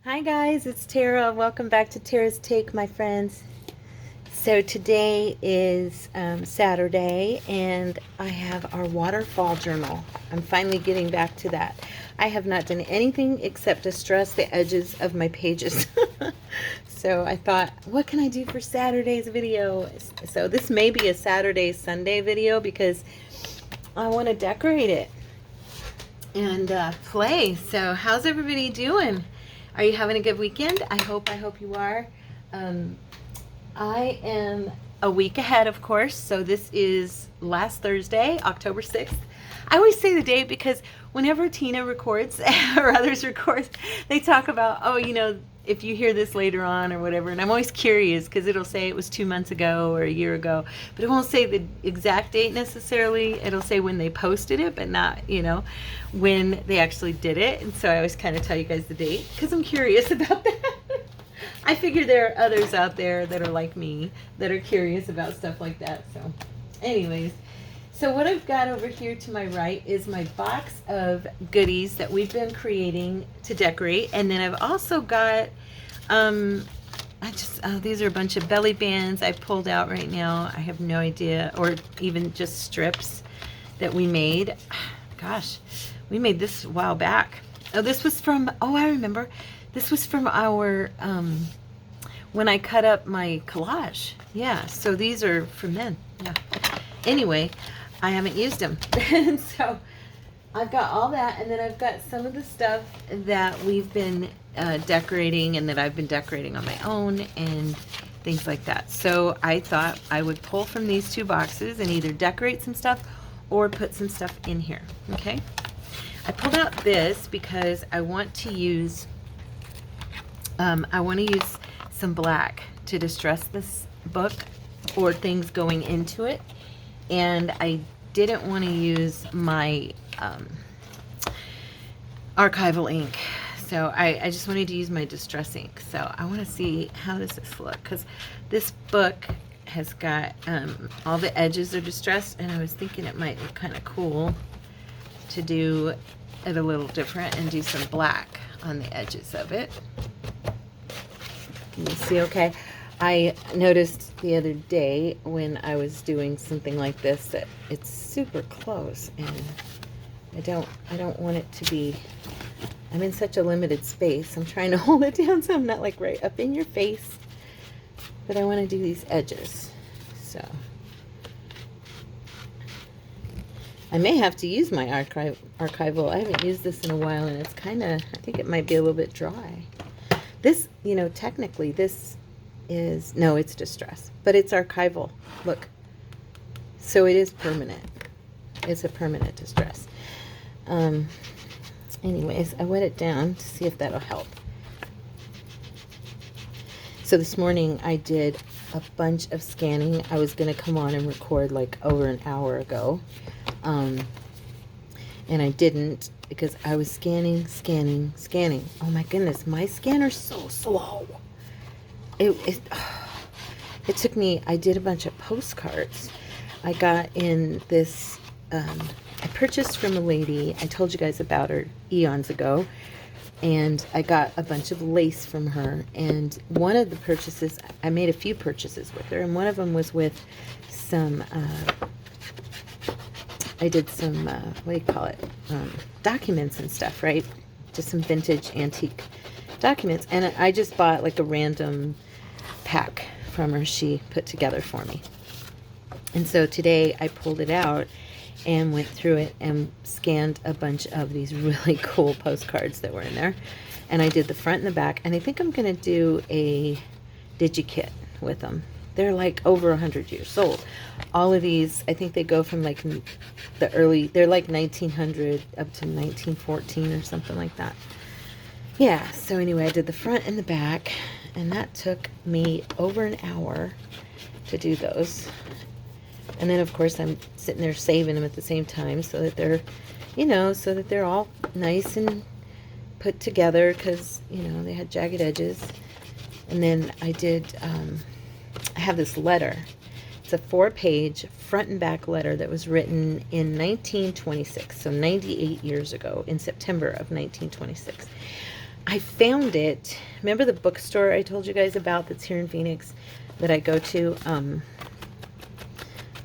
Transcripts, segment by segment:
Hi guys, it's Tara. Welcome back to Tara's Take, my friends. So today is Saturday and I have our waterfall journal. I'm finally getting back to that. I have not done anything except distress the edges of my pages. So I thought, what can I do for Saturday's video? So this may be a Saturday, Sunday video because I want to decorate it and play. So how's everybody doing? Are you having a good weekend? I hope you are. I am a week ahead, of course. So this is last Thursday, October 6th. I always say the date because whenever Tina records or others record, they talk about, oh, you know, if you hear this later on or whatever. And I'm always curious because it'll say it was 2 months ago or a year ago, but it won't say the exact date necessarily. It'll say when they posted it, but not, you know, when they actually did it. And so I always kind of tell you guys the date because I'm curious about that. I figure there are others out there that are like me that are curious about stuff like that. So anyways, so what I've got over here to my right is my box of goodies that we've been creating to decorate. And then I've also got, these are a bunch of belly bands I pulled out right now. I have no idea, or even just strips that we made. Gosh, we made this a while back. Oh, this was from, oh, I remember. This was from our, when I cut up my collage. Yeah, so these are from then. Yeah. Anyway, I haven't used them. And so I've got all that, and then I've got some of the stuff that we've been decorating and that I've been decorating on my own and things like that. So I thought I would pull from these two boxes and either decorate some stuff or put some stuff in here. Okay? I pulled out this because I want to use some black to distress this book or things going into it. And I didn't want to use my archival ink. So I just wanted to use my distress ink. So I want to see how does this look, because this book has got all the edges are distressed, and I was thinking it might look kind of cool to do it a little different and do some black on the edges of it. Can you see okay? I noticed the other day when I was doing something like this that it's super close, and I don't want it to be, I'm in such a limited space. I'm trying to hold it down so I'm not like right up in your face, but I want to do these edges. So I may have to use my archival. I haven't used this in a while, and it's kind of, I think it might be a little bit dry. This, you know, technically this is, no, it's distress, but it's archival. Look, so it is permanent. It's a permanent distress. Anyways, I wet it down to see if that'll help. So this morning I did a bunch of scanning. I was going to come on and record like over an hour ago, and I didn't because I was scanning. Oh my goodness, my scanner's so slow. It took me, I did a bunch of postcards. I got in this, I purchased from a lady, I told you guys about her eons ago, and I got a bunch of lace from her, and one of the purchases, I made a few purchases with her, and one of them was with some, I did some, what do you call it, documents and stuff, right? Just some vintage antique documents, and I just bought like a random pack from her she put together for me. And so today I pulled it out and went through it and scanned a bunch of these really cool postcards that were in there, and I did the front and the back, and I think I'm gonna do a digikit with them. They're like over 100 years old. All of these, I think they go from like the early, they're like 1900 up to 1914 or something like that. Yeah, so anyway, I did the front and the back, and that took me over an hour to do those. And then, of course, I'm sitting there saving them at the same time so that they're, you know, so that they're all nice and put together because, you know, they had jagged edges. And then I did, I have this letter. It's a 4-page front and back letter that was written in 1926, so 98 years ago, in September of 1926. I found it. Remember the bookstore I told you guys about that's here in Phoenix that I go to? I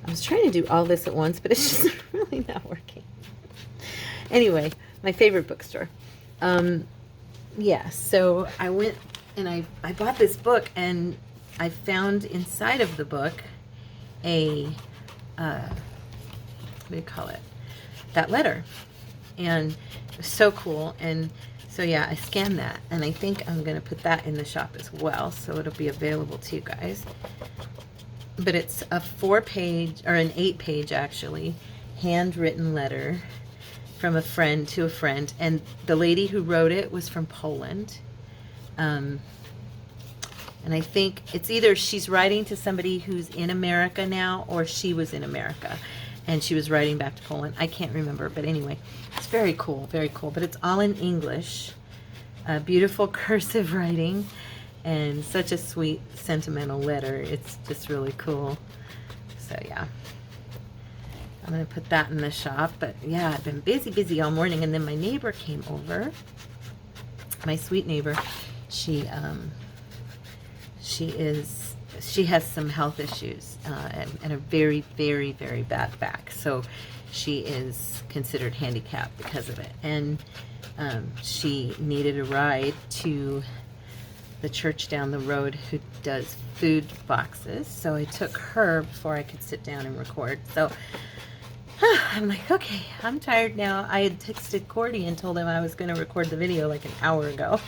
was trying to do all this at once, but it's just really not working. Anyway, my favorite bookstore. Yeah, so I went and I bought this book, and I found inside of the book a, what do you call it? That letter. And it was so cool. And so yeah, I scanned that, and I think I'm going to put that in the shop as well, so it'll be available to you guys. But it's a 4-page, or an 8-page actually, handwritten letter from a friend to a friend, and the lady who wrote it was from Poland. And I think it's either she's writing to somebody who's in America now, or she was in America and she was writing back to Poland. I can't remember, but anyway, it's very cool, very cool. But it's all in English, beautiful cursive writing, and such a sweet, sentimental letter. It's just really cool. So yeah, I'm going to put that in the shop. But yeah, I've been busy all morning. And then my neighbor came over, my sweet neighbor. She has some health issues and a very bad back. So she is considered handicapped because of it. And she needed a ride to the church down the road who does food boxes. So I took her before I could sit down and record. So I'm like, okay, I'm tired now. I had texted Cordy and told him I was going to record the video like an hour ago.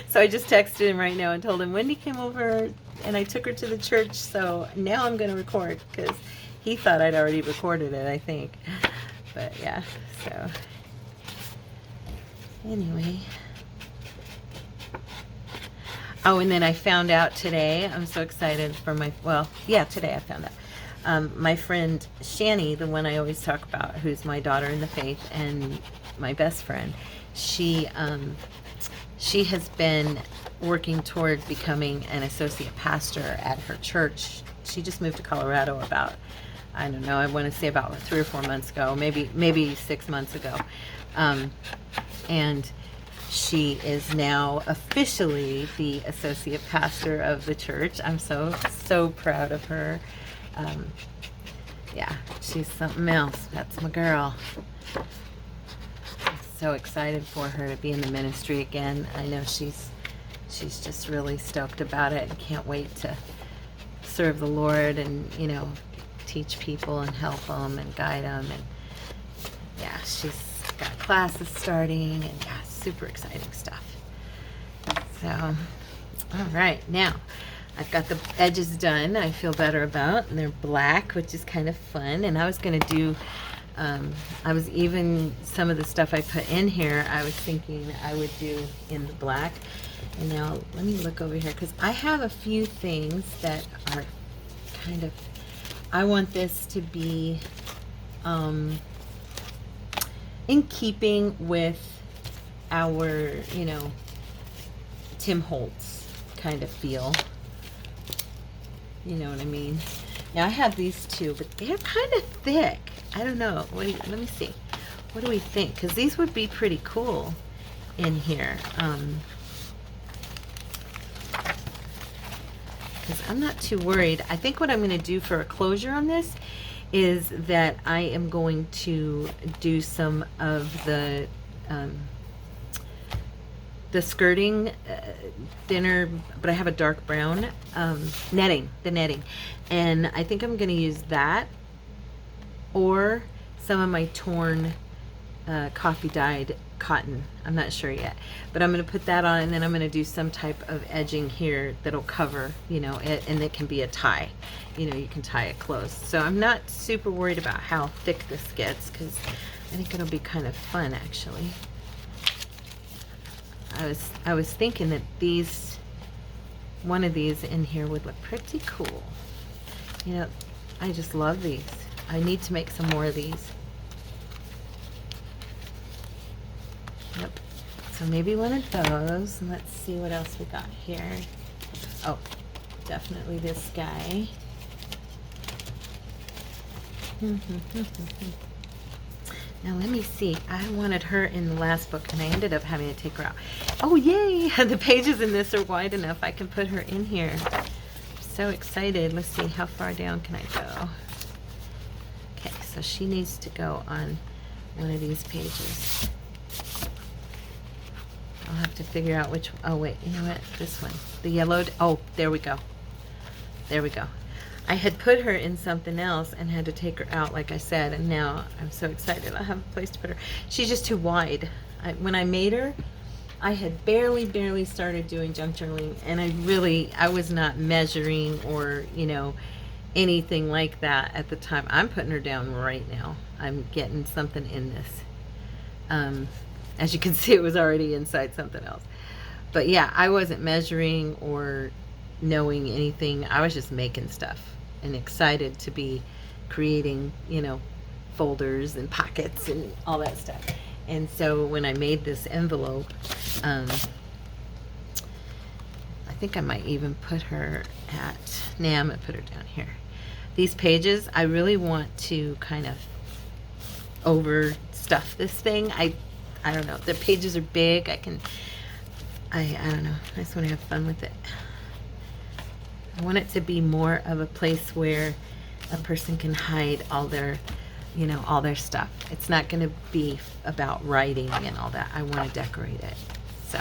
So I just texted him right now and told him Wendy came over and I took her to the church. So now I'm going to record, because he thought I'd already recorded it, I think. But yeah, so anyway. Oh, and then I found out today, I'm so excited for my, well, yeah, today I found out. My friend Shani, the one I always talk about, who's my daughter in the faith and my best friend, she has been working toward becoming an associate pastor at her church. She just moved to Colorado about, I don't know, I want to say about 3 or 4 months ago, maybe 6 months ago. And she is now officially the associate pastor of the church. I'm so proud of her. Yeah, she's something else. That's my girl. I'm so excited for her to be in the ministry again. I know she's just really stoked about it and can't wait to serve the Lord and, you know, teach people and help them and guide them. And yeah, she's got classes starting, and yeah, super exciting stuff. So, all right, now I've got the edges done. I feel better about, and they're black, which is kind of fun. And I was going to do, some of the stuff I put in here, I was thinking I would do in the black. And now let me look over here, because I have a few things that are kind of, I want this to be in keeping with our, you know, Tim Holtz kind of feel. You know what I mean? Now I have these two, but they're kind of thick. I don't know. Let me see. What do we think? Because these would be pretty cool in here. Because I'm not too worried. I think what I'm going to do for a closure on this is that I am going to do some of the skirting thinner, but I have a dark brown netting, the netting, and I think I'm going to use that or some of my torn coffee dyed cotton. I'm not sure yet, but I'm going to put that on, and then I'm going to do some type of edging here that'll cover, you know, it, and it can be a tie. You know, you can tie it close. So I'm not super worried about how thick this gets, because I think it'll be kind of fun, actually. I was thinking that one of these in here would look pretty cool. You know, I just love these. I need to make some more of these. Yep. So maybe one of those. And let's see what else we got here. Oh, definitely this guy. Now let me see. I wanted her in the last book, and I ended up having to take her out. Oh, yay! The pages in this are wide enough. I can put her in here. I'm so excited. Let's see. How far down can I go? Okay, so she needs to go on one of these pages. I'll have to figure out which... Oh, wait. You know what? This one. The yellowed... Oh, there we go. There we go. I had put her in something else and had to take her out, like I said, and now I'm so excited I'll have a place to put her. She's just too wide. When I made her, I had barely started doing junk journaling, and I was not measuring or, you know, anything like that at the time. I'm putting her down right now. I'm getting something in this. As you can see, it was already inside something else. But yeah, I wasn't measuring or knowing anything. I was just making stuff and excited to be creating, you know, folders and pockets and all that stuff. And so when I made this envelope, I think I might even put her at, nah, I'm gonna put her down here. These pages, I really want to kind of overstuff this thing. I don't know, the pages are big. I don't know, I just want to have fun with it. I want it to be more of a place where a person can hide all their, you know, all their stuff. It's not going to be about writing and all that. I want to decorate it. So,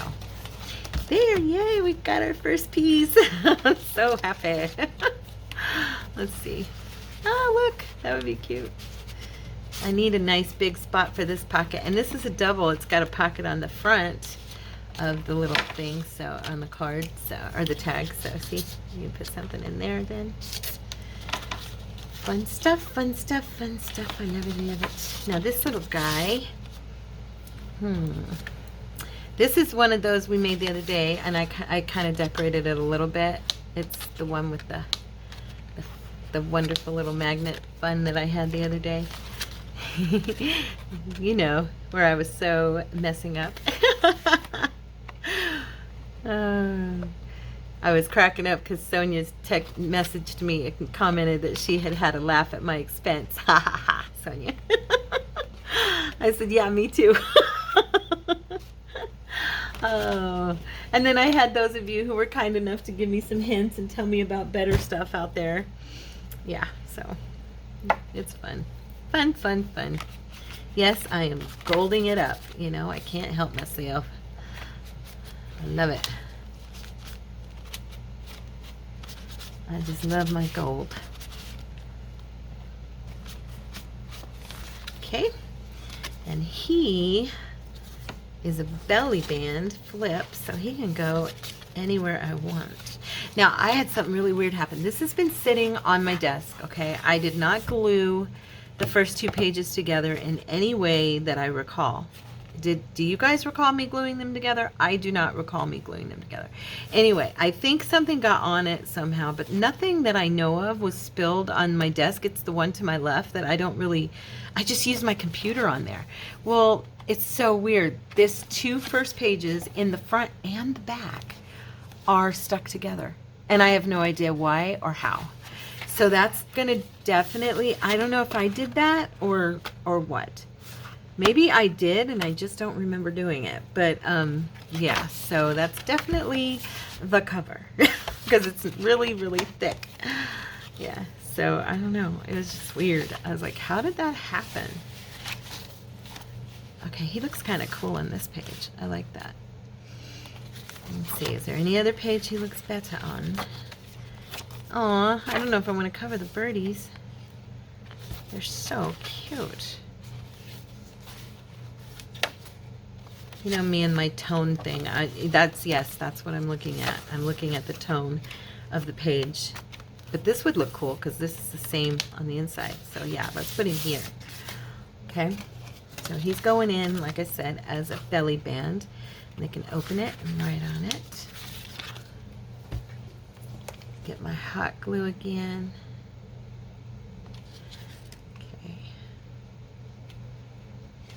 there, yay, we got our first piece. I'm so happy. Let's see. Oh, look, that would be cute. I need a nice big spot for this pocket. And this is a double. It's got a pocket on the front of the little thing, so on the card, so, or the tag, so see, you can put something in there then. Fun stuff, fun stuff, fun stuff. I never knew of it. Now this little guy, this is one of those we made the other day, and I kind of decorated it a little bit. It's the one with the wonderful little magnet fun that I had the other day. You know, where I was so messing up. I was cracking up because Sonia's messaged me and commented that she had a laugh at my expense. Ha ha ha, Sonia. I said, yeah, me too. Oh, and then I had those of you who were kind enough to give me some hints and tell me about better stuff out there. Yeah, so it's fun. Fun, fun, fun. Yes, I am golding it up. You know, I can't help myself. I love it. I just love my gold. Okay, and he is a belly band flip, so he can go anywhere I want. Now, I had something really weird happen. This has been sitting on my desk, okay? I did not glue the first two pages together in any way that I recall. Do you guys recall me gluing them together? I do not recall me gluing them together. Anyway, I think something got on it somehow, but nothing that I know of was spilled on my desk. It's the one to my left that I just use my computer on there. Well, it's so weird. This two first pages in the front and the back are stuck together, and I have no idea why or how. So that's gonna definitely, I don't know if I did that or what. Maybe I did and I just don't remember doing it. But yeah, so that's definitely the cover because it's really, really thick. Yeah, so I don't know. It was just weird. I was like, how did that happen? Okay, he looks kind of cool on this page. I like that. Let's see, is there any other page he looks better on? Aw, I don't know if I want to cover the birdies. They're so cute. You know me and my tone thing. That's what I'm looking at. I'm looking at the tone of the page. But this would look cool because this is the same on the inside. So yeah, let's put him here. Okay. So he's going in, like I said, as a belly band. And I can open it and write on it. Get my hot glue again. Okay.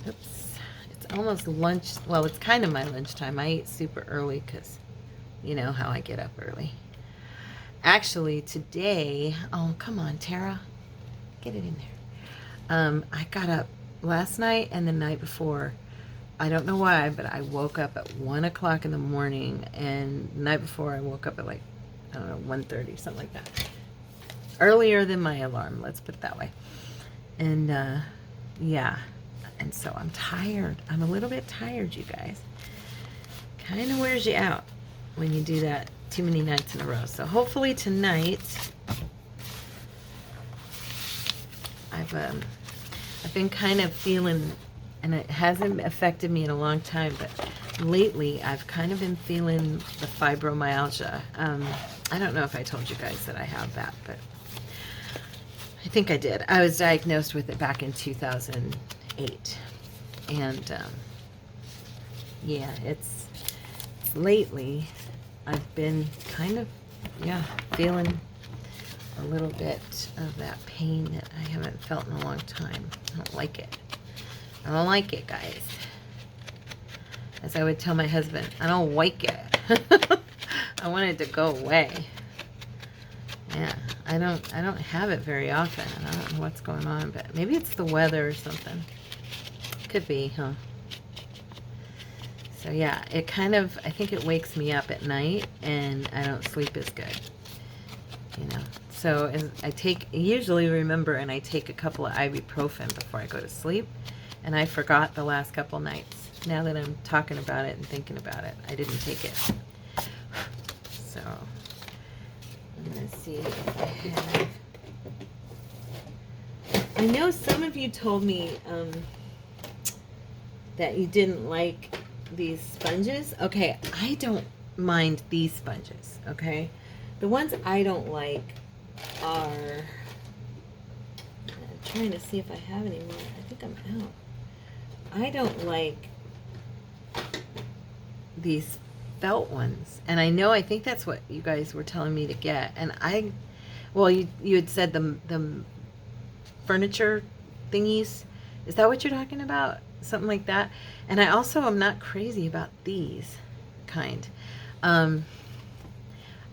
Oops. It's almost lunch. Well, it's kind of my lunchtime. I eat super early because you know how I get up early. Actually, today, oh, come on, Tara. Get it in there. I got up last night and the night before. I don't know why, but I woke up at 1 o'clock in the morning, and the night before I woke up at like, I don't know, 1:30, something like that. Earlier than my alarm, let's put it that way. And yeah, and so I'm tired. I'm a little bit tired, you guys. Kind of wears you out when you do that too many nights in a row. So hopefully tonight, I've been kind of feeling, and it hasn't affected me in a long time, but lately I've kind of been feeling the fibromyalgia. I don't know if I told you guys that I have that, but I think I did. I was diagnosed with it back in 2008. And yeah, it's lately I've been kind of, yeah, feeling a little bit of that pain that I haven't felt in a long time. I don't like it. I don't like it, guys. As I would tell my husband, I don't like it. I want it to go away. Yeah, I don't have it very often. I don't know what's going on, but maybe it's the weather or something. Could be, huh? So yeah, it kind of, I think it wakes me up at night and I don't sleep as good. You know, so as I usually remember, and I take a couple of ibuprofen before I go to sleep, and I forgot the last couple nights. Now that I'm talking about it and thinking about it, I didn't take it. So I'm gonna see if I have. I know some of you told me that you didn't like these sponges. Okay, I don't mind these sponges, okay? The ones I don't like are, I'm trying to see if I have any more. I think I'm out. I don't like these felt ones. And I think that's what you guys were telling me to get. And well, you had said the furniture thingies. Is that what you're talking about? Something like that. And I also am not crazy about these kind.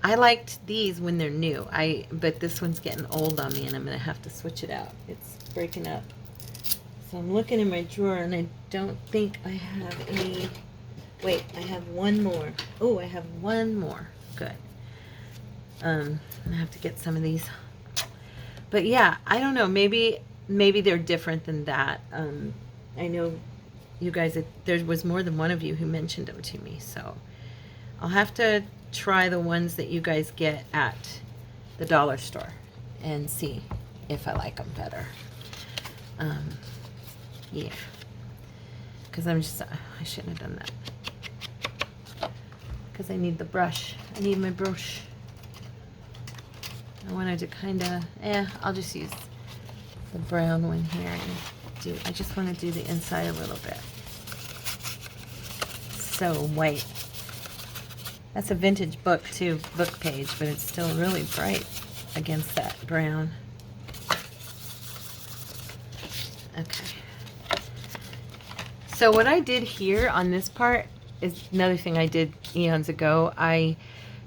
I liked these when they're new. But this one's getting old on me, and I'm gonna have to switch it out. It's breaking up. So I'm looking in my drawer, and I don't think I have any. Wait, I have one more. Oh, I have one more. Good. I'm gonna have to get some of these. But yeah, I don't know. Maybe they're different than that. I know you guys. There was more than one of you who mentioned them to me, so I'll have to try the ones that you guys get at the dollar store and see if I like them better. Yeah, because I shouldn't have done that, because I need the brush. I need my brush. I wanted to kind of, I'll just use the brown one here and I just want to do the inside a little bit. So white. That's a vintage book too, book page, but it's still really bright against that brown. Okay. So what I did here on this part is another thing I did eons ago. I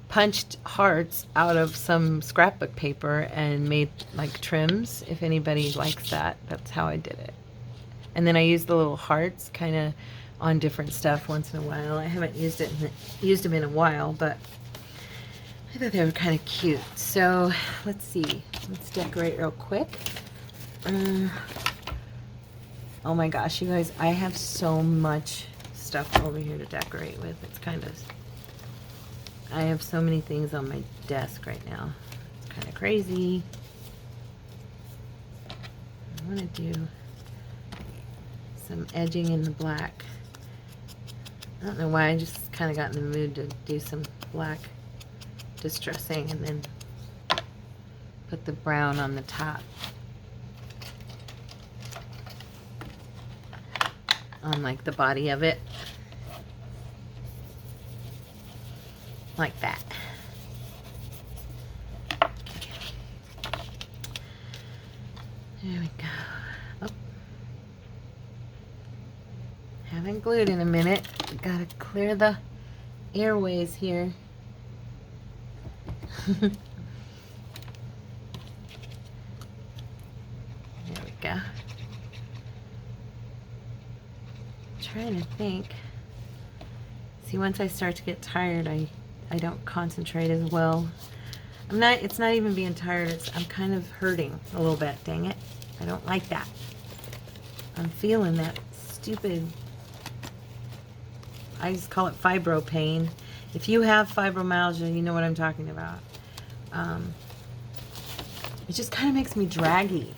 punched hearts out of some scrapbook paper and made like trims. If anybody likes that, that's how I did it. And then I used the little hearts kind of on different stuff once in a while. I haven't used them in a while, but I thought they were kind of cute. So let's see. Let's decorate real quick. Oh my gosh, you guys, I have so much stuff over here to decorate with. It's kind of, I have so many things on my desk right now. It's kind of crazy. I want to do some edging in the black. I don't know why, I just kind of got in the mood to do some black distressing and then put the brown on the top. On like the body of it. Like that. Okay. There we go. Oh. Haven't glued in a minute. Gotta clear the airways here. There we go. trying to think. See, once I start to get tired, I don't concentrate as well. It's not even being tired, I'm kind of hurting a little bit, dang it. I don't like that. I'm feeling that stupid, I just call it fibro pain. If you have fibromyalgia, you know what I'm talking about. It just kind of makes me draggy,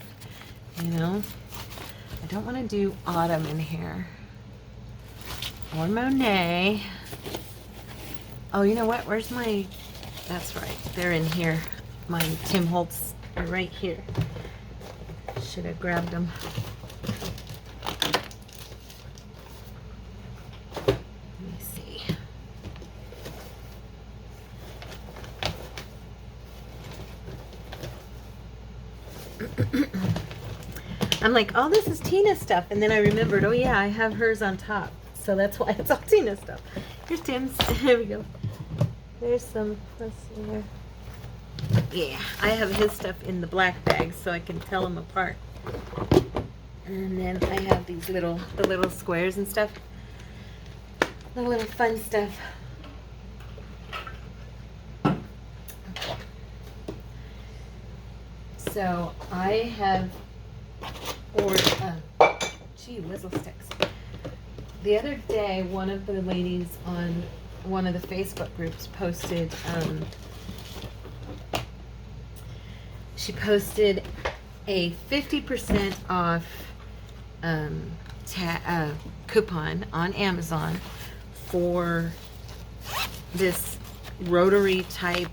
you know? I don't want to do autumn in here. Or Monet. Oh, you know what? Where's my... That's right. They're in here. My Tim Holtz are right here. Should have grabbed them. Let me see. I'm like, oh, this is Tina's stuff. And then I remembered, oh, yeah, I have hers on top. So that's why it's all Tina's stuff. Here's Tim's. There we go. There's some. Let's see here. Yeah, I have his stuff in the black bag so I can tell them apart. And then I have these the little squares and stuff. The little fun stuff. Okay. So I have ordered, gee whizzle sticks. The other day, one of the ladies on one of the Facebook groups posted, she posted a 50% off coupon on Amazon for this rotary type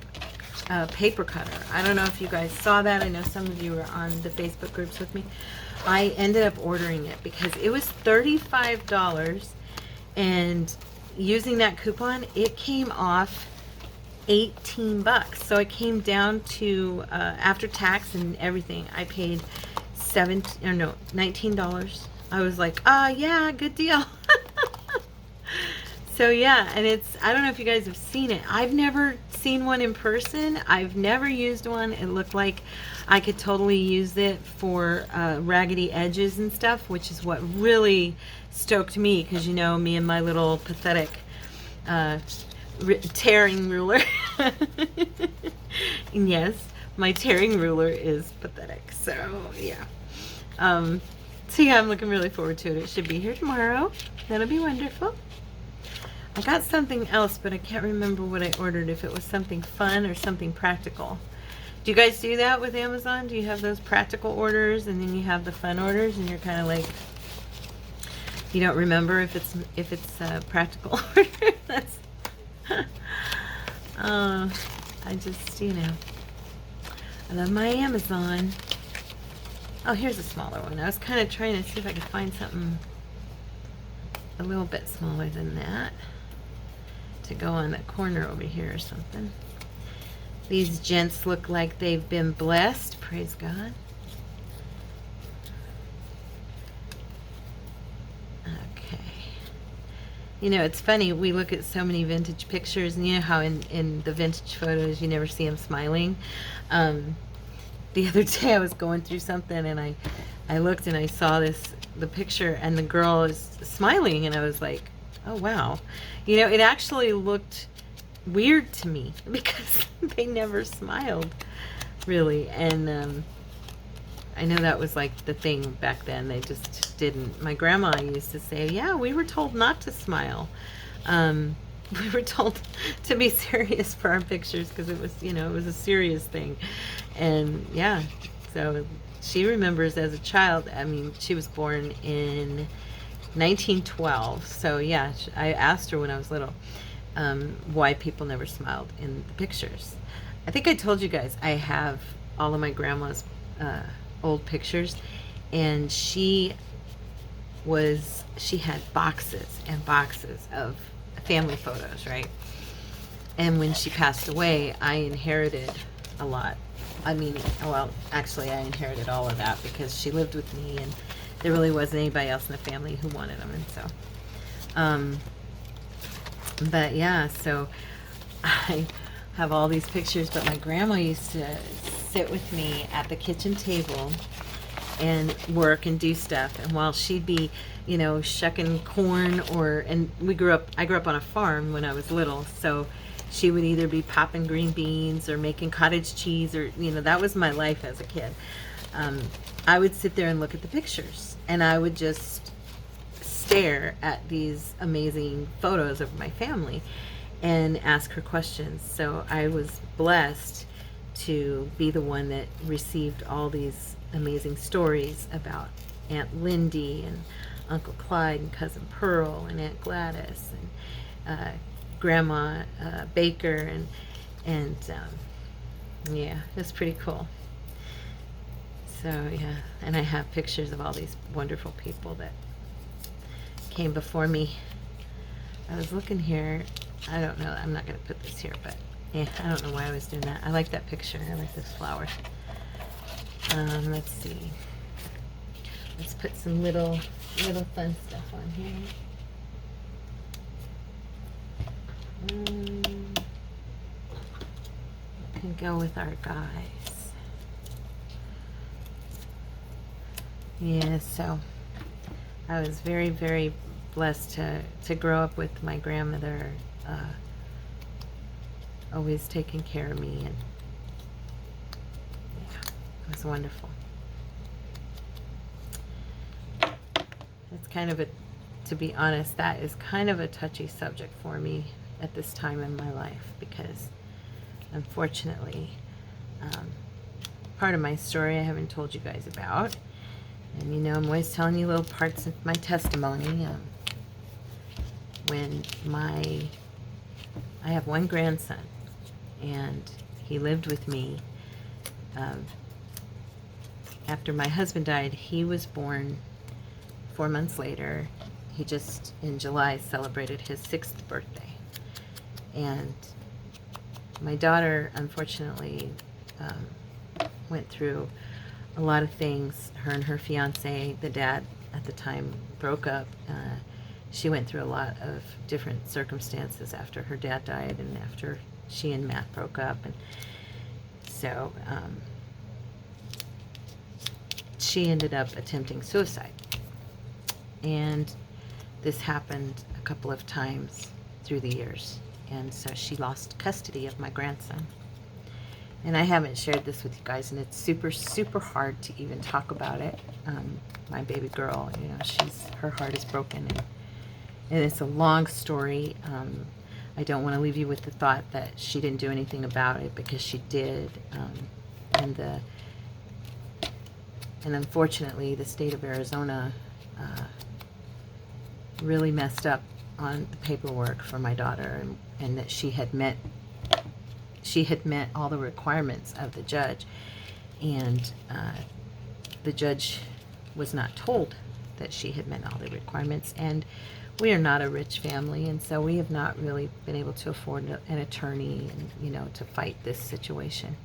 paper cutter. I don't know if you guys saw that. I know some of you were on the Facebook groups with me. I ended up ordering it because it was $35, and using that coupon, it came off $18. So it came down to after tax and everything, I paid $19. I was like, yeah, good deal. So yeah, and I don't know if you guys have seen it. I've never seen one in person. I've never used one. It looked like I could totally use it for raggedy edges and stuff, which is what really stoked me, because you know me and my little pathetic tearing ruler. Yes, my tearing ruler is pathetic. So yeah. So yeah, I'm looking really forward to it. It should be here tomorrow. That'll be wonderful. I got something else, but I can't remember what I ordered, if it was something fun or something practical. Do you guys do that with Amazon? Do you have those practical orders and then you have the fun orders, and you're kind of like, you don't remember if it's a practical order? That's I just, you know, I love my Amazon. Oh, here's a smaller one. I was kind of trying to see if I could find something a little bit smaller than that to go on that corner over here or something. These gents look like they've been blessed. Praise God. Okay. You know, it's funny. We look at so many vintage pictures, and you know how in the vintage photos you never see them smiling. The other day I was going through something, and I looked and I saw the picture, and the girl is smiling, and I was like, oh wow. You know, it actually looked weird to me because they never smiled really, and I know that was like the thing back then. They just didn't. My grandma used to say, yeah, we were told not to smile. We were told to be serious for our pictures because it was, you know, it was a serious thing. And yeah, so she remembers as a child. I mean, she was born in 1912. So yeah, I asked her when I was little why people never smiled in the pictures. I think I told you guys I have all of my grandma's old pictures, and she had boxes and boxes of family photos, right? And when she passed away, I inherited a lot. I mean, well, actually I inherited all of that because she lived with me, and there really wasn't anybody else in the family who wanted them. And so but yeah, so I have all these pictures, but my grandma used to sit with me at the kitchen table, and work and do stuff. And while she'd be, shucking corn and I grew up on a farm when I was little. So she would either be popping green beans or making cottage cheese or, that was my life as a kid. I would sit there and look at the pictures, and I would just stare at these amazing photos of my family and ask her questions. So I was blessed to be the one that received all these amazing stories about Aunt Lindy and Uncle Clyde and Cousin Pearl and Aunt Gladys and Grandma Baker and yeah, it was pretty cool. So yeah, and I have pictures of all these wonderful people that came before me. I was looking here. I don't know. I'm not going to put this here, but yeah, I don't know why I was doing that. I like that picture. I like this flower. Let's see. Let's put some little fun stuff on here. Can go with our guys. Yeah, so I was very, very blessed to grow up with my grandmother, always taking care of me, and yeah, it was wonderful. It's kind of to be honest, that is kind of a touchy subject for me at this time in my life, because unfortunately, part of my story I haven't told you guys about, and I'm always telling you little parts of my testimony. When I have one grandson, and he lived with me. After my husband died, he was born 4 months later. He just in July celebrated his 6th birthday, and my daughter unfortunately went through a lot of things. Her and her fiance, the dad at the time, broke up. She went through a lot of different circumstances after her dad died and after she and Matt broke up. And so she ended up attempting suicide. And this happened a couple of times through the years. And so she lost custody of my grandson. And I haven't shared this with you guys, and it's super, super hard to even talk about it. My baby girl, her heart is broken, and it's a long story. I don't want to leave you with the thought that she didn't do anything about it, because she did. And unfortunately, the state of Arizona really messed up on the paperwork for my daughter, and that she had met all the requirements of the judge, and the judge was not told that she had met all the requirements. And we are not a rich family, and so we have not really been able to afford an attorney, and to fight this situation.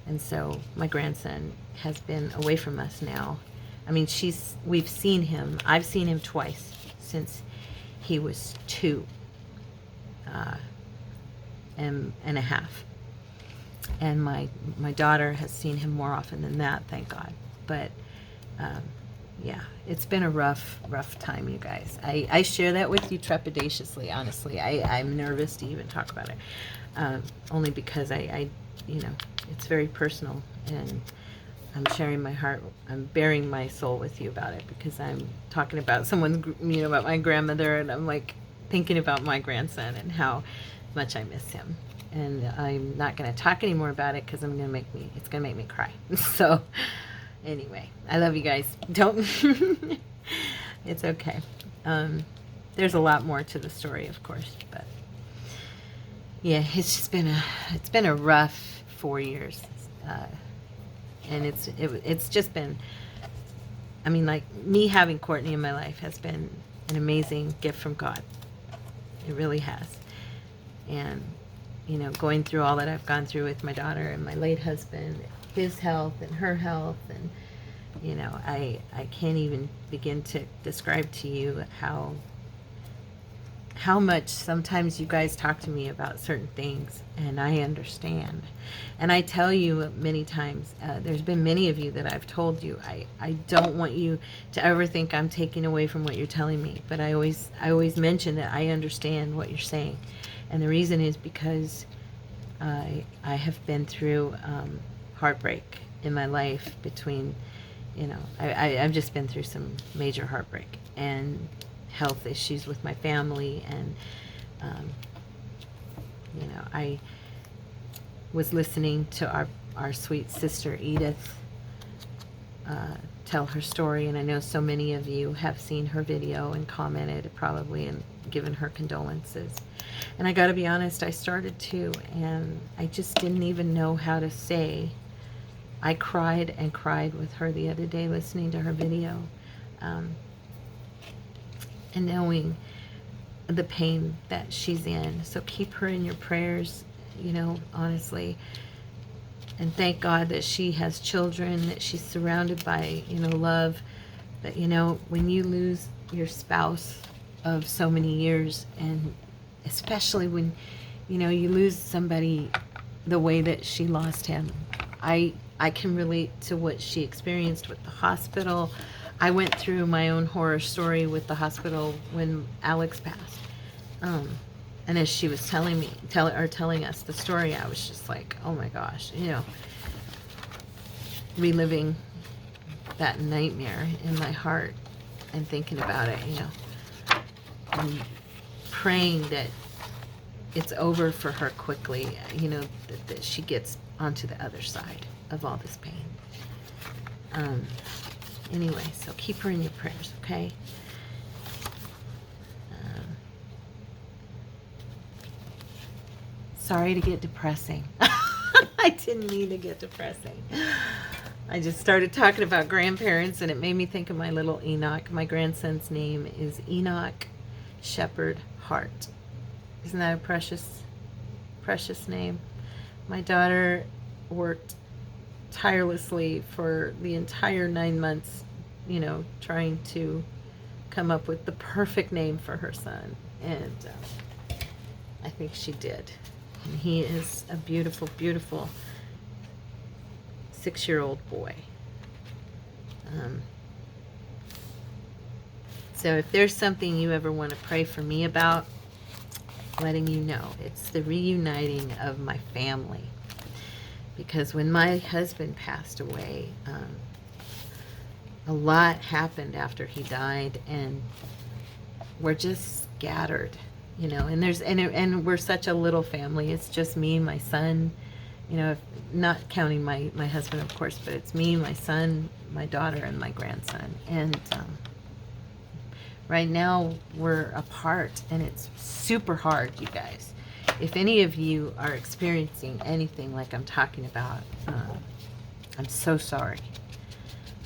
And so my grandson has been away from us now. I mean, we've seen him. I've seen him twice since he was 2 and a half. And my daughter has seen him more often than that, thank God. But yeah, it's been a rough time, you guys. I share that with you trepidatiously, honestly. I'm nervous to even talk about it, only because I it's very personal, and I'm sharing my heart. I'm bearing my soul with you about it, because I'm talking about about my grandmother, and I'm like thinking about my grandson and how much I miss him. And I'm not going to talk anymore about it, because it's going to make me cry. So anyway, I love you guys. Don't, it's okay. There's a lot more to the story, of course, but yeah, it's been a rough 4 years. And it's just been, I mean, like, me having Courtney in my life has been an amazing gift from God. It really has. And going through all that I've gone through with my daughter and my late husband, his health and her health, and I can't even begin to describe to you how much sometimes you guys talk to me about certain things, and I understand. And I tell you many times, there's been many of you that I've told you, I don't want you to ever think I'm taking away from what you're telling me, but I always mention that I understand what you're saying. And the reason is because I have been through heartbreak in my life between, I've just been through some major heartbreak and health issues with my family. And, I was listening to our sweet sister Edith tell her story, and I know so many of you have seen her video and commented probably and given her condolences. And I got to be honest, I started to, and I just didn't even know how to say. I cried and cried with her the other day listening to her video, and knowing the pain that she's in. So keep her in your prayers, honestly. And thank God that she has children, that she's surrounded by, love. But, when you lose your spouse of so many years, and especially when, you lose somebody the way that she lost him, I can relate to what she experienced with the hospital. I went through my own horror story with the hospital when Alex passed. And as she was telling us the story, I was just like, oh my gosh, reliving that nightmare in my heart and thinking about it, and praying that it's over for her quickly, that she gets onto the other side of all this pain. Anyway, so keep her in your prayers, okay? Sorry to get depressing. I didn't mean to get depressing. I just started talking about grandparents, and it made me think of my little Enoch. My grandson's name is Enoch Shepherd Hart. Isn't that a precious, precious name? My daughter worked tirelessly for the entire 9 months, trying to come up with the perfect name for her son. And I think she did. And he is a beautiful, beautiful 6-year-old boy. So if there's something you ever want to pray for me about, letting you know, it's the reuniting of my family. Because when my husband passed away, a lot happened after he died, and we're just scattered, and we're such a little family. It's just me, my son, not counting my husband, of course, but it's me, my son, my daughter, and my grandson. And right now we're apart, and it's super hard, you guys. If any of you are experiencing anything like I'm talking about, I'm so sorry.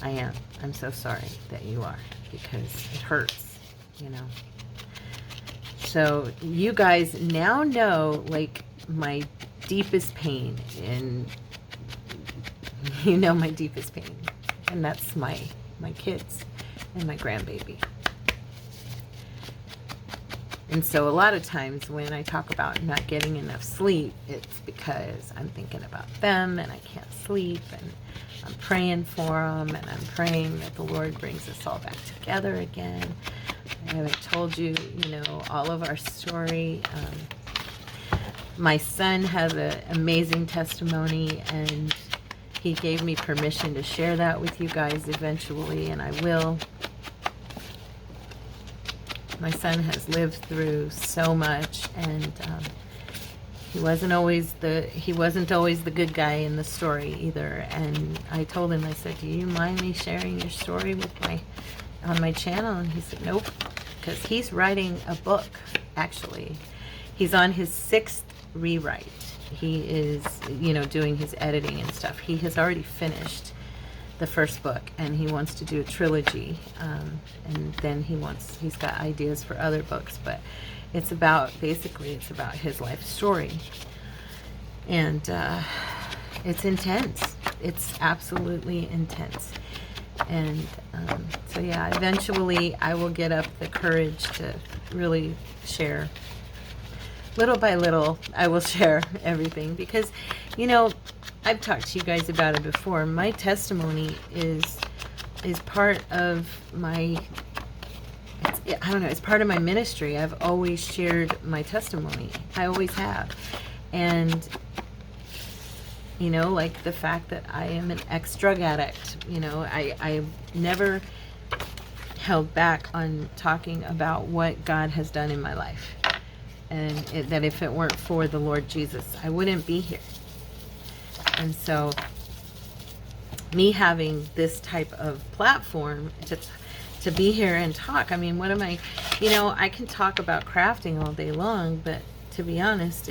I am. I'm so sorry that you are, because it hurts, So you guys now know, like, my deepest pain, and my deepest pain, and that's my kids and my grandbaby. And so a lot of times when I talk about not getting enough sleep, it's because I'm thinking about them, and I can't sleep, and I'm praying for them, and I'm praying that the Lord brings us all back together again. I haven't told you, all of our story. My son has an amazing testimony, and he gave me permission to share that with you guys eventually, and I will. My son has lived through so much, and he wasn't always the good guy in the story either. And I told him, I said, do you mind me sharing your story on my channel? And he said, nope, because he's writing a book. Actually, he's on his 6th rewrite. He is, doing his editing and stuff. He has already finished the first book, and he wants to do a trilogy, and then he's got ideas for other books, but it's about his life story. And it's intense. It's absolutely intense. And so yeah, eventually I will get up the courage to really share. Little by little, I will share everything because, you know, I've talked to you guys about it before. My testimony is part of my, I don't know, it's part of my ministry. I've always shared my testimony. I always have. And, you know, like the fact that I am an ex-drug addict, you know, I've never held back on talking about what God has done in my life. And that if it weren't for the Lord Jesus, I wouldn't be here. And so me having this type of platform to be here and talk, I mean, what am I, you know, I can talk about crafting all day long, but to be honest,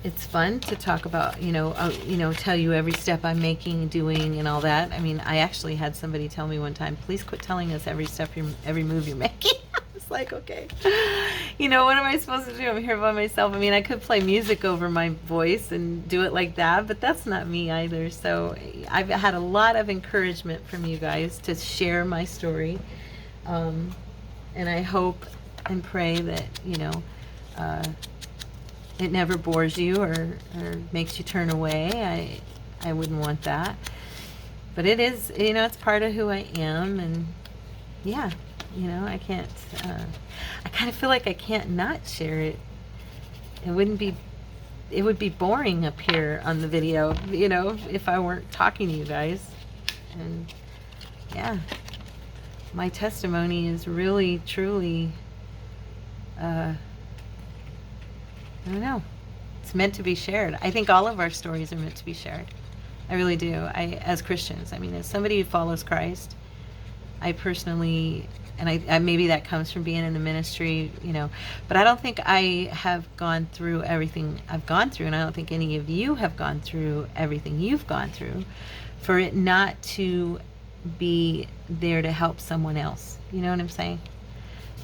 it's fun to talk about, you know, tell you every step I'm making, doing, and all that. I mean, I actually had somebody tell me one time, please quit telling us every step, every move you're making. It's like, okay, you know, what am I supposed to do? I'm here by myself. I mean, I could play music over my voice and do it like that, but that's not me either. So I've had a lot of encouragement from you guys to share my story. And I hope and pray that, you know, it never bores you or makes you turn away. I wouldn't want that. But it is, you know, it's part of who I am. And yeah, you know, I can't, I kind of feel like I can't not share it. It would be boring up here on the video, you know, if I weren't talking to you guys. And yeah, my testimony is really, truly, I don't know. It's meant to be shared. I think all of our stories are meant to be shared. I really do. As Christians, I mean, as somebody who follows Christ, I personally, and I maybe that comes from being in the ministry, you know, but I don't think I have gone through everything I've gone through, and I don't think any of you have gone through everything you've gone through for it not to be there to help someone else. You know what I'm saying?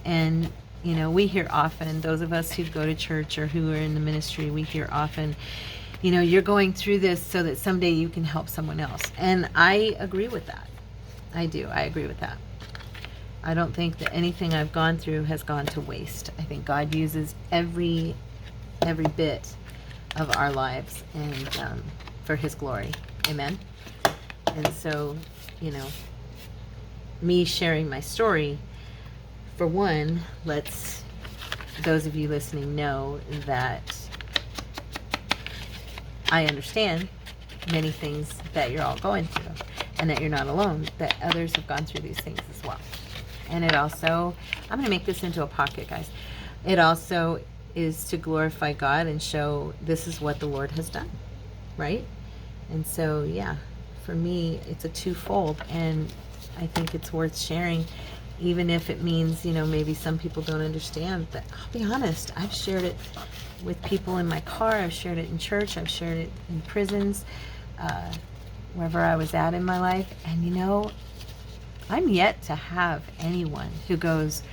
And you know, we hear often, those of us who go to church or who are in the ministry, we hear often, you know, you're going through this so that someday you can help someone else. And I agree with that. I do. I agree with that. I don't think that anything I've gone through has gone to waste. I think God uses every bit of our lives and for His glory. Amen. And so, you know, me sharing my story, for one, lets those of you listening know that I understand many things that you're all going through and that you're not alone, that others have gone through these things as well. And it also, I'm going to make this into a pocket, guys. It also is to glorify God and show this is what the Lord has done, right? And so, yeah, for me, it's a twofold, and I think it's worth sharing. Even if it means, you know, maybe some people don't understand, but I'll be honest, I've shared it with people in my car, I've shared it in church, I've shared it in prisons, wherever I was at in my life. And you know, I'm yet to have anyone who goes,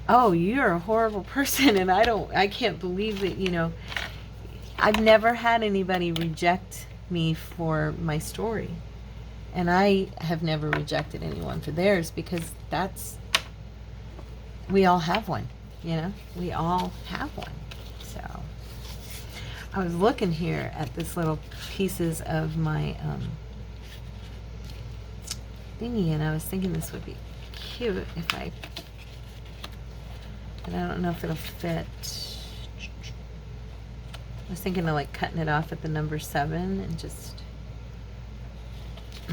oh, you're a horrible person, and I can't believe that, you know, I've never had anybody reject me for my story. And I have never rejected anyone for theirs, because we all have one, you know? We all have one. So I was looking here at this little pieces of my thingy, and I was thinking this would be cute if but I don't know if it'll fit. I was thinking of like cutting it off at the number 7 and just,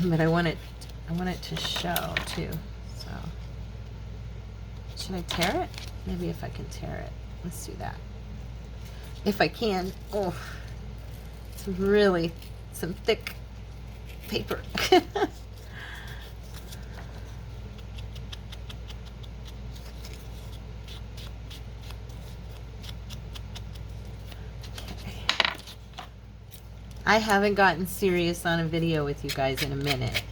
but I want it to show too. So should I tear it? Maybe if I can tear it. Let's do that. If I can. Oh, some thick paper. I haven't gotten serious on a video with you guys in a minute.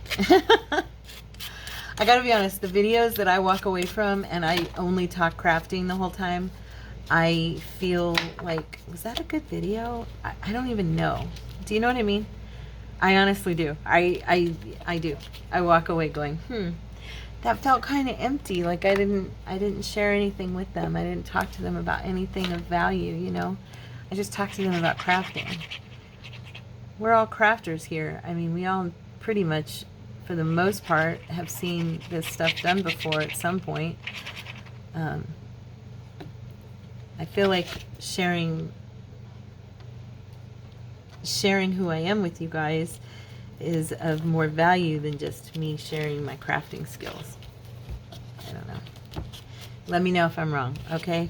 I gotta be honest, the videos that I walk away from and I only talk crafting the whole time, I feel like, was that a good video? I don't even know. Do you know what I mean? I honestly do. I do. I walk away going, that felt kind of empty. Like I didn't share anything with them. I didn't talk to them about anything of value, you know. I just talked to them about crafting. We're all crafters here. I mean, we all pretty much, for the most part, have seen this stuff done before at some point. I feel like sharing who I am with you guys is of more value than just me sharing my crafting skills. I don't know. Let me know if I'm wrong, okay?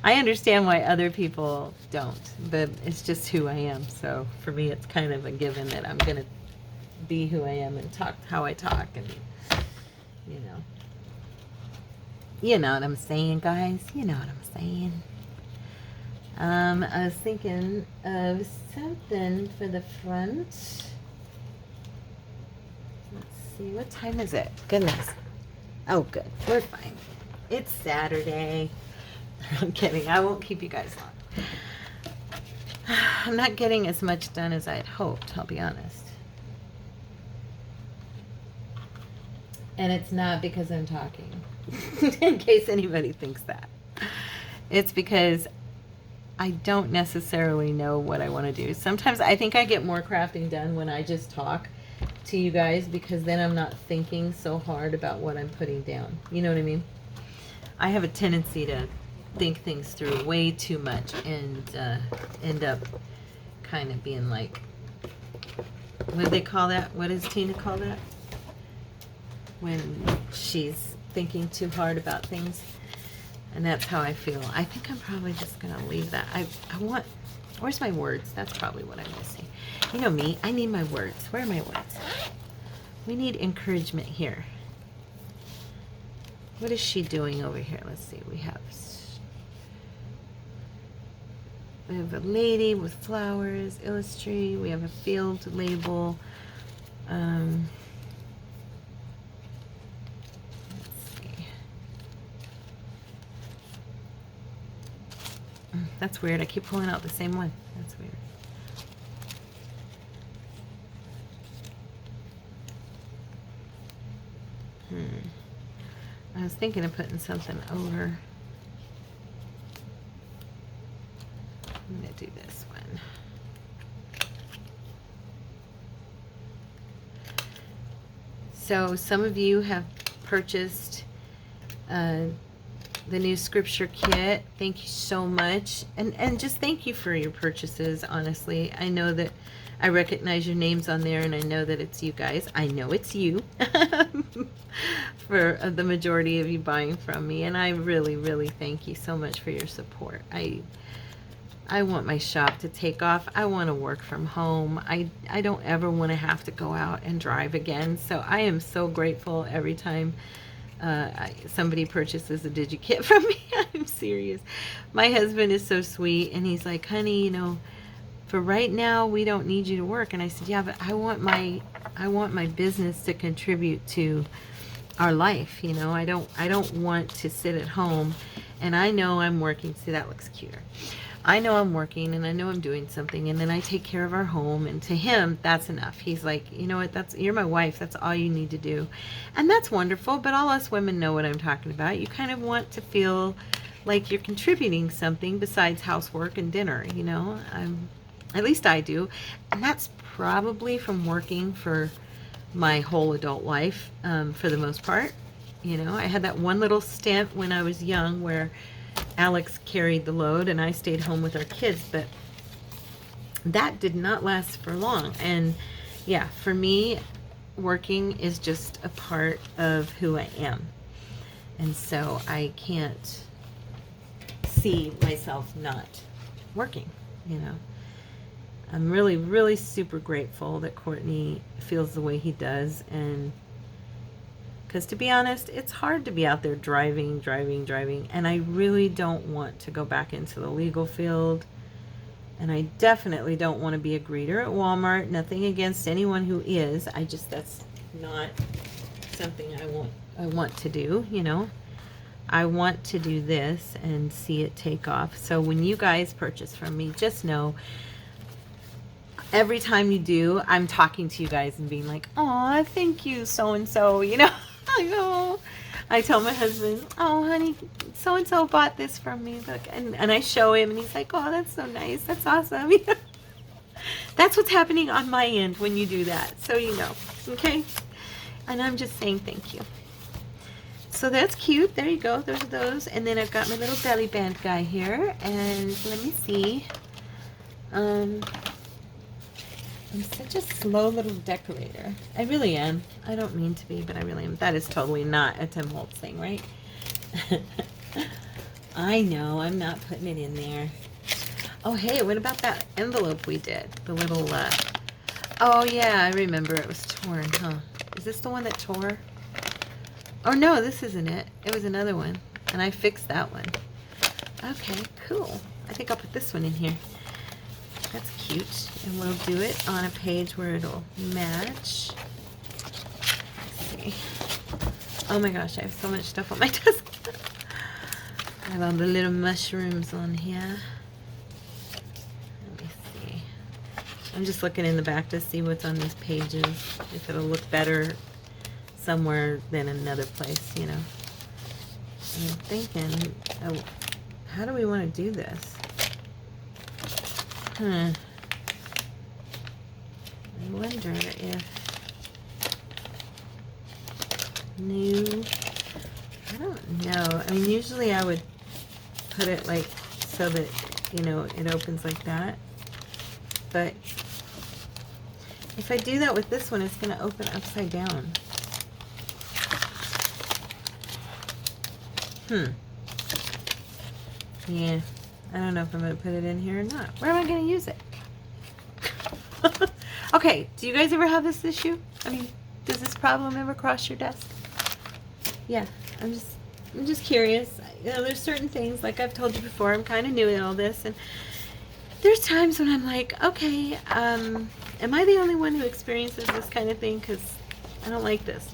I understand why other people don't, but it's just who I am. So for me, it's kind of a given that I'm going to be who I am and talk how I talk, and you know. You know what I'm saying, guys? You know what I'm saying. I was thinking of something for the front. Let's see, what time is it? Goodness. Oh, good. We're fine. It's Saturday. I'm kidding. I won't keep you guys long. I'm not getting as much done as I had hoped, I'll be honest. And it's not because I'm talking, in case anybody thinks that. It's because I don't necessarily know what I want to do. Sometimes I think I get more crafting done when I just talk to you guys, because then I'm not thinking so hard about what I'm putting down. You know what I mean? I have a tendency to think things through way too much and end up kind of being like, what do they call that? What does Tina call that? When she's thinking too hard about things. And that's how I feel. I think I'm probably just going to leave that. I want, where's my words? That's probably what I'm missing. You know me, I need my words. Where are my words? We need encouragement here. What is she doing over here? Let's see. We have a lady with flowers, illustrate. We have a field label. That's weird. I keep pulling out the same one. That's weird. I was thinking of putting something over. I'm going to do this one. So some of you have purchased the new scripture kit. Thank you so much. And just thank you for your purchases, honestly. I know that I recognize your names on there, and I know that it's you guys. I know it's you for the majority of you buying from me, and I really, really thank you so much for your support. I want my shop to take off. I want to work from home. I don't ever want to have to go out and drive again. So I am so grateful every time somebody purchases a DigiKit from me. I'm serious. My husband is so sweet, and he's like, honey, you know, for right now we don't need you to work. And I said, yeah, but I want my business to contribute to our life. You know, I don't want to sit at home, and I know I'm working. See, that looks cuter. I know I'm working, and I know I'm doing something, and then I take care of our home, and to him, that's enough. He's like, you know what, you're my wife, that's all you need to do. And that's wonderful, but all us women know what I'm talking about. You kind of want to feel like you're contributing something besides housework and dinner, you know. At least I do. And that's probably from working for my whole adult life, for the most part. You know, I had that one little stint when I was young where Alex carried the load and I stayed home with our kids, but that did not last for long. And yeah, for me, working is just a part of who I am. And so I can't see myself not working, you know. I'm really, really super grateful that Courtney feels the way he does, and because to be honest, it's hard to be out there driving, and I really don't want to go back into the legal field, and I definitely don't want to be a greeter at Walmart. Nothing against anyone who is. That's not something I want to do, you know. I want to do this and see it take off. So when you guys purchase from me, just know every time you do, I'm talking to you guys and being like, "Aw, thank you, so and so." You know, I tell my husband, "Oh, honey, so and so bought this from me." Look, and I show him, and he's like, "Oh, that's so nice. That's awesome." That's what's happening on my end when you do that, so you know, okay? And I'm just saying thank you. So that's cute. There you go. There's those. And then I've got my little belly band guy here. And let me see. I'm such a slow little decorator. I really am. I don't mean to be, but I really am. That is totally not a Tim Holtz thing, right? I know. I'm not putting it in there. Oh, hey, what about that envelope we did? The little, oh, yeah, I remember. It was torn, huh? Is this the one that tore? Oh, no, this isn't it. It was another one, and I fixed that one. Okay, cool. I think I'll put this one in here. That's cute, and we'll do it on a page where it'll match. Let's see. Oh, my gosh, I have so much stuff on my desk. I have all the little mushrooms on here. I'm just looking in the back to see what's on these pages, if it'll look better somewhere than another place, you know. I'm thinking, oh, how do we want to do this? I wonder if, no, I don't know. I mean, usually I would put it like so that, you know, it opens like that. But if I do that with this one, it's going to open upside down. Yeah, I don't know if I'm going to put it in here or not. Where am I going to use it? Okay, do you guys ever have this issue? I mean, does this problem ever cross your desk? Yeah, I'm just curious. You know, there's certain things, like I've told you before, I'm kind of new at all this, and there's times when I'm like, okay, am I the only one who experiences this kind of thing? Because I don't like this.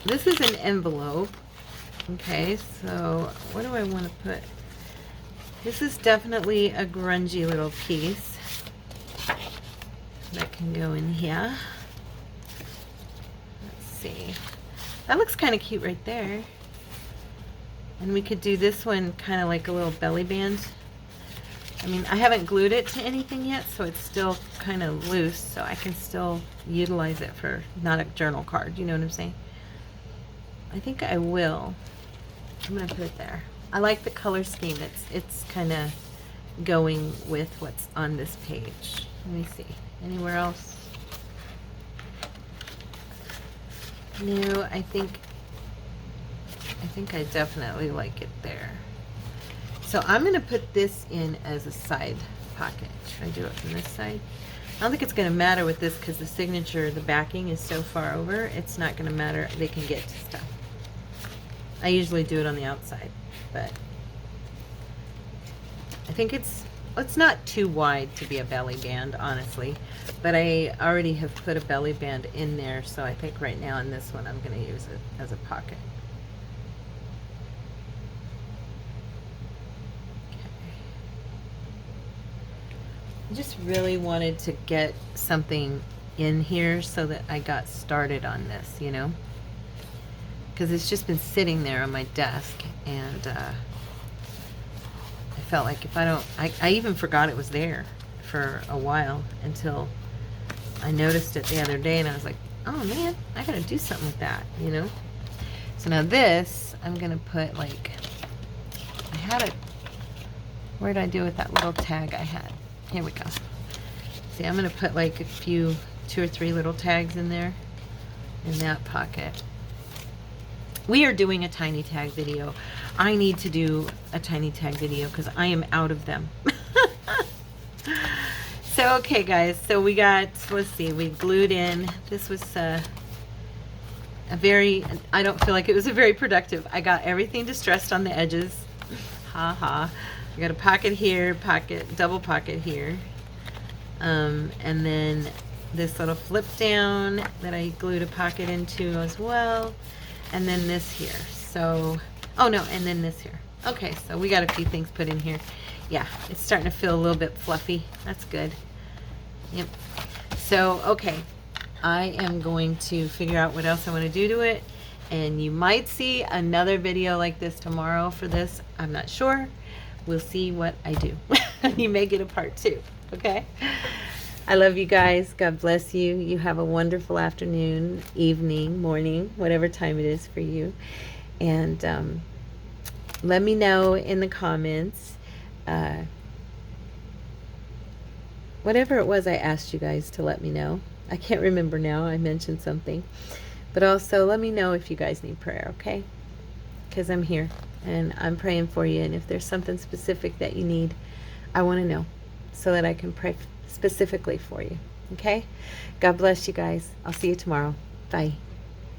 This is an envelope. Okay, so what do I want to put? This is definitely a grungy little piece that can go in here. Let's see. That looks kind of cute right there. And we could do this one kind of like a little belly band. I mean, I haven't glued it to anything yet, so it's still kind of loose, so I can still utilize it for not a journal card. You know what I'm saying? I think I will. I'm going to put it there. I like the color scheme. It's kind of going with what's on this page. Let me see. Anywhere else? No, I think I definitely like it there. So I'm going to put this in as a side pocket. Should I do it from this side? I don't think it's going to matter with this because the signature, the backing is so far over, it's not going to matter. They can get to stuff. I usually do it on the outside, but I think it's not too wide to be a belly band, honestly. But I already have put a belly band in there, so I think right now in this one I'm going to use it as a pocket. I just really wanted to get something in here so that I got started on this, you know, because it's just been sitting there on my desk, and I felt like if I don't, I even forgot it was there for a while until I noticed it the other day, and I was like, oh man, I gotta do something with that, you know. So now this, I'm gonna put like, I had it, where did I do with that little tag I had? Here we go. See, I'm going to put like a few, 2 or 3 little tags in there in that pocket. We are doing a tiny tag video. I need to do a tiny tag video because I am out of them. So, okay, guys. So we got, let's see, we glued in. This was a very, I don't feel like it was a very productive. I got everything distressed on the edges. Ha ha. I got a pocket here, pocket, double pocket here, and then this little flip down that I glued a pocket into as well, and then this here. So, oh no, and then this here. Okay, so we got a few things put in here. Yeah, it's starting to feel a little bit fluffy. That's good. Yep. So, okay. I am going to figure out what else I want to do to it. And you might see another video like this tomorrow for this. I'm not sure. We'll see what I do. You may get a part 2. Okay? I love you guys. God bless you. You have a wonderful afternoon, evening, morning, whatever time it is for you. And let me know in the comments whatever it was I asked you guys to let me know. I can't remember now. I mentioned something. But also let me know if you guys need prayer, okay? Because I'm here and I'm praying for you. And if there's something specific that you need, I want to know so that I can pray specifically for you, okay? God bless you guys. I'll see you tomorrow. Bye.